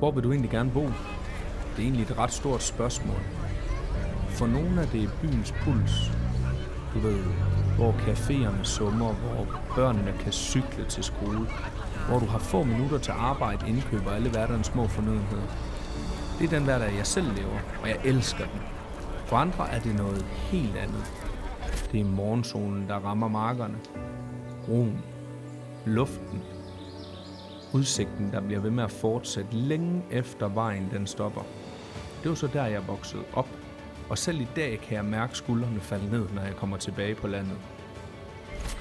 Hvor vil du egentlig gerne bo? Det er egentlig et ret stort spørgsmål. For nogle er det byens puls. Du ved, hvor caféerne summer, hvor børnene kan cykle til skole, hvor du har få minutter til arbejde, indkøb og alle hverdagens små fornødenheder. Det er den hverdag, jeg selv lever, og jeg elsker den. For andre er det noget helt andet. Det er morgensolen, der rammer markerne. Roen. Luften. Udsigten, der bliver ved med at fortsætte længe efter vejen den stopper. Det var så der, jeg voksede op. Og selv i dag kan jeg mærke skuldrene falde ned, når jeg kommer tilbage på landet.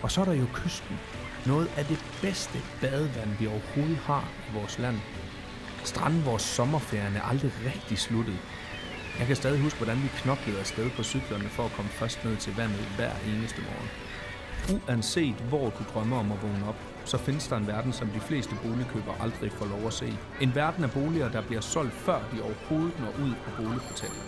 Og så er der jo kysten. Noget af det bedste badevand, vi overhovedet har i vores land. Stranden, hvor sommerferien er aldrig rigtig sluttet. Jeg kan stadig huske, hvordan vi knoklede afsted på cyklerne for at komme først ned til vandet hver eneste morgen. Uanset hvor du drømmer om at vågne op, så findes der en verden, som de fleste boligkøbere aldrig får lov at se. En verden af boliger, der bliver solgt før de overhovedet når ud på boligportalen.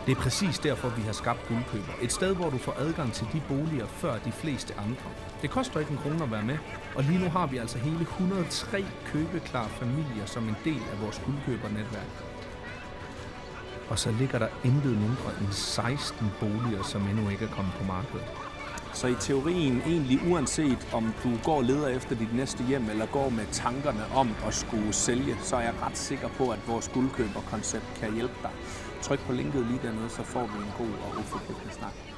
Det er præcis derfor, vi har skabt Guldkøber. Et sted, hvor du får adgang til de boliger før de fleste andre. Det koster ikke en krone at være med, og lige nu har vi altså hele 103 købeklare familier som en del af vores Guldkøbernetværk. Og så ligger der intet mindre end 16 boliger, som endnu ikke er kommet på markedet. Så i teorien, egentlig uanset om du går og leder efter dit næste hjem, eller går med tankerne om at skulle sælge, så er jeg ret sikker på, at vores Guldkøber-koncept kan hjælpe dig. Tryk på linket lige dernede, så får vi en god og uforpligtende snak.